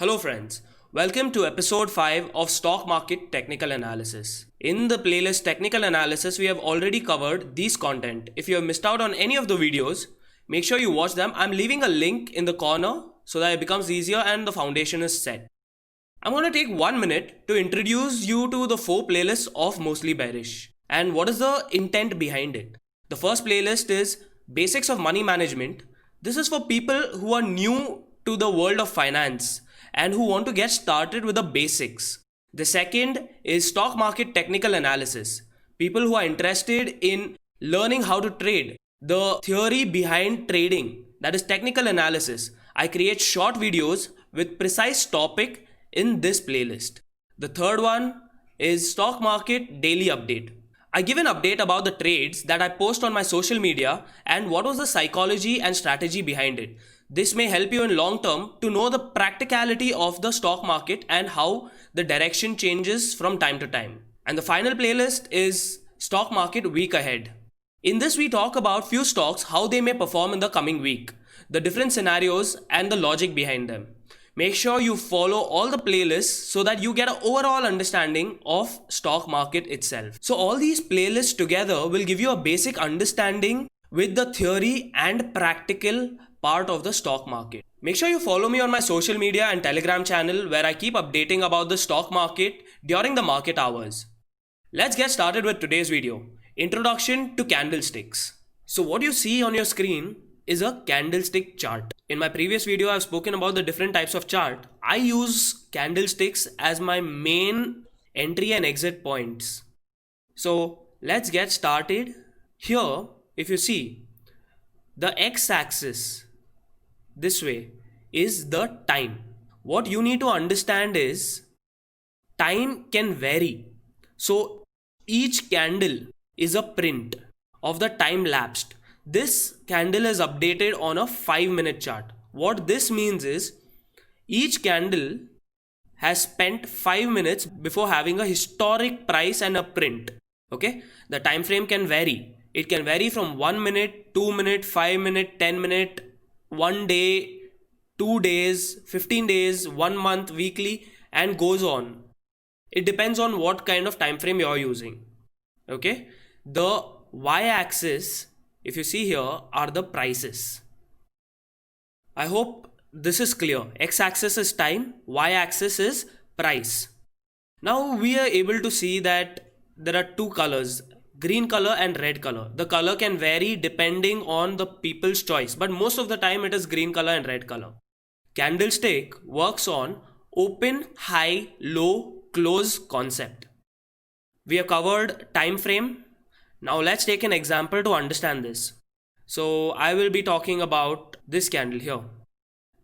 Hello, friends. Welcome to episode 5 of Stock Market Technical Analysis. In the playlist Technical Analysis, we have already covered these content. If you have missed out on any of the videos, make sure you watch them. I'm leaving a link in the corner so that it becomes easier and the foundation is set. I'm going to take 1 minute to introduce you to the 4 playlists of Mostly Bearish and what is the intent behind it. The first playlist is Basics of Money Management. This is for people who are new to the world of finance and who want to get started with the basics. The second is Stock Market Technical Analysis. People who are interested in learning how to trade, the theory behind trading, that is technical analysis. I create short videos with precise topic in this playlist. The third one is Stock Market Daily Update. I give an update about the trades that I post on my social media and what was the psychology and strategy behind it. This may help you in long term to know the practicality of the stock market and how the direction changes from time to time. And the final playlist is Stock Market Week Ahead. In this we talk about few stocks, how they may perform in the coming week, the different scenarios and the logic behind them. Make sure you follow all the playlists so that you get an overall understanding of stock market itself. So all these playlists together will give you a basic understanding with the theory and practical part of the stock market. Make sure you follow me on my social media and Telegram channel where I keep updating about the stock market during the market hours. Let's get started with today's video. Introduction to candlesticks. So what you see on your screen is a candlestick chart. In my previous video, I've spoken about the different types of chart. I use candlesticks as my main entry and exit points. So let's get started. Here, if you see, the x-axis this way is the time. What you need to understand is time can vary. So each candle is a print of the time lapsed. This candle is updated on a 5-minute chart. What this means is each candle has spent 5 minutes before having a historic price and a print. Okay, the time frame can vary. It can vary from 1 minute, 2 minute, 5 minute, 10 minute, 1 day, 2 days, 15 days, 1 month, weekly, and goes on. It depends on what kind of time frame you're using. Okay, the y-axis, if you see here, are the prices. I hope this is clear. X-axis is time, y-axis is price. Now we are able to see that there are two colors, green color and red color. The color can vary depending on the people's choice, but most of the time it is green color and red color. Candlestick works on open, high, low, close concept. We have covered time frame. Now let's take an example to understand this. So I will be talking about this candle here.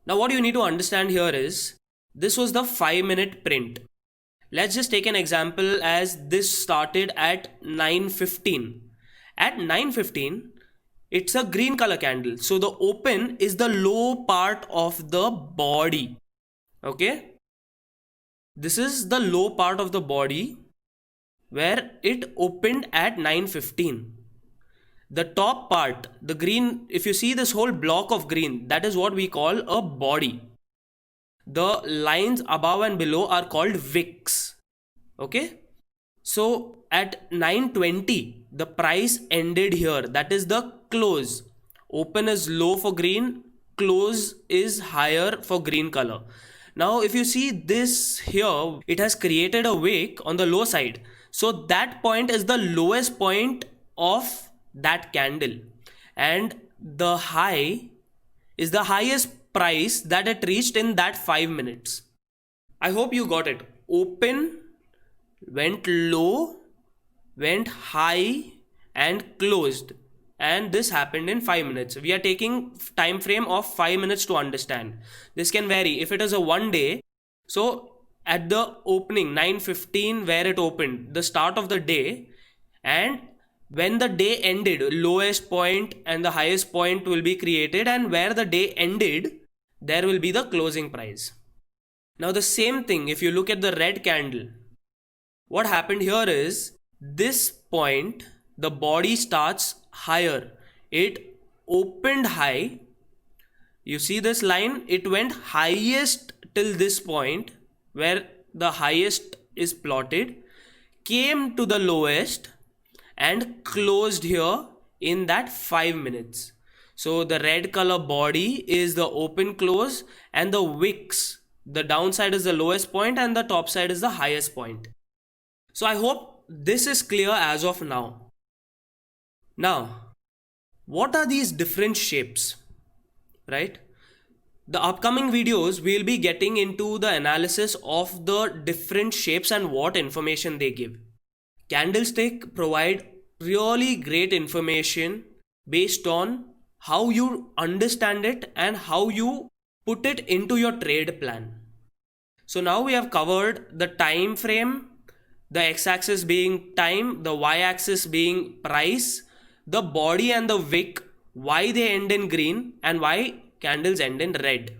Now what you need to understand here is this was the 5-minute print. Let's just take an example as this started at 9:15. At 9:15, it's a green color candle. So the open is the low part of the body. Okay. This is the low part of the body where it opened at 9:15. The top part, the green, if you see this whole block of green, that is what we call a body. The lines above and below are called wicks. Okay. So at 9:20, the price ended here. That is the close. Open is low for green, close is higher for green color. Now if you see this here, it has created a wick on the low side. So that point is the lowest point of that candle. And the high is the highest price that it reached in that 5 minutes. I hope you got it. Open, went low, went high and closed. And this happened in 5 minutes. We are taking time frame of 5 minutes to understand. This can vary. If it is a 1 day, so at the opening 9:15 where it opened, the start of the day, and when the day ended, lowest point and the highest point will be created, and where the day ended, there will be the closing price. Now the same thing, if you look at the red candle, what happened here is this point, the body starts higher. It opened high. You see this line, it went highest till this point where the highest is plotted, came to the lowest and closed here in that 5 minutes. So the red color body is the open close, and the wicks, the downside is the lowest point and the top side is the highest point. So I hope this is clear as of now. Now, what are these different shapes, right? The upcoming videos we'll be getting into the analysis of the different shapes and what information they give. Candlestick provide really great information based on how you understand it and how you put it into your trade plan. So now we have covered the time frame, the x-axis being time, the y-axis being price, the body and the wick, why they end in green and why candles end in red.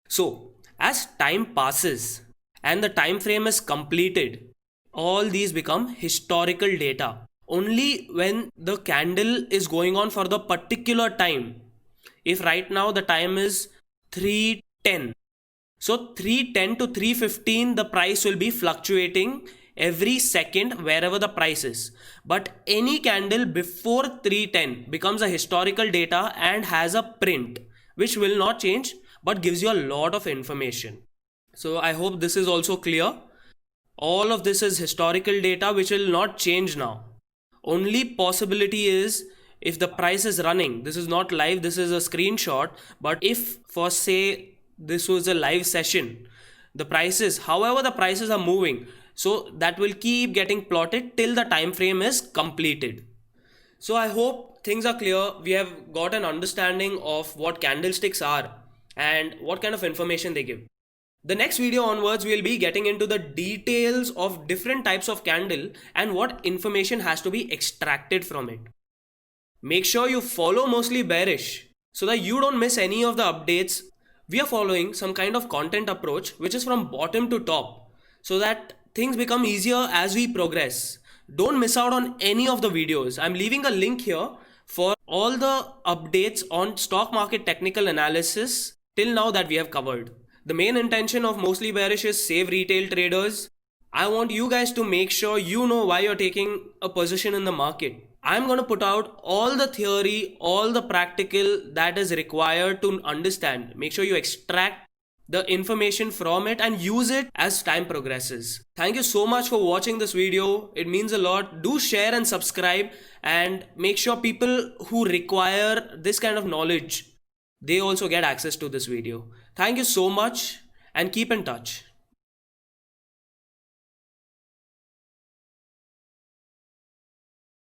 So as time passes and the time frame is completed, all these become historical data. Only when the candle is going on for the particular time. If right now the time is 3:10, so 3:10 to 3:15 the price will be fluctuating every second wherever the price is. But any candle before 3:10 becomes a historical data and has a print which will not change but gives you a lot of information. So I hope this is also clear. All of this is historical data which will not change now. Only possibility is if the price is running. This is not live, this is a screenshot. But if for say this was a live session, the prices, however the prices are moving, so that will keep getting plotted till the time frame is completed. So I hope things are clear. We have got an understanding of what candlesticks are and what kind of information they give. The next video onwards, we'll be getting into the details of different types of candle and what information has to be extracted from it. Make sure you follow Mostly Bearish so that you don't miss any of the updates. We are following some kind of content approach which is from bottom to top so that things become easier as we progress. Don't miss out on any of the videos. I'm leaving a link here for all the updates on stock market technical analysis till now that we have covered. The main intention of Mostly Bearish is save retail traders. I want you guys to make sure you know why you're taking a position in the market. I'm going to put out all the theory, all the practical that is required to understand. Make sure you extract the information from it and use it as time progresses. Thank you so much for watching this video. It means a lot. Do share and subscribe and make sure people who require this kind of knowledge, they also get access to this video. Thank you so much and keep in touch.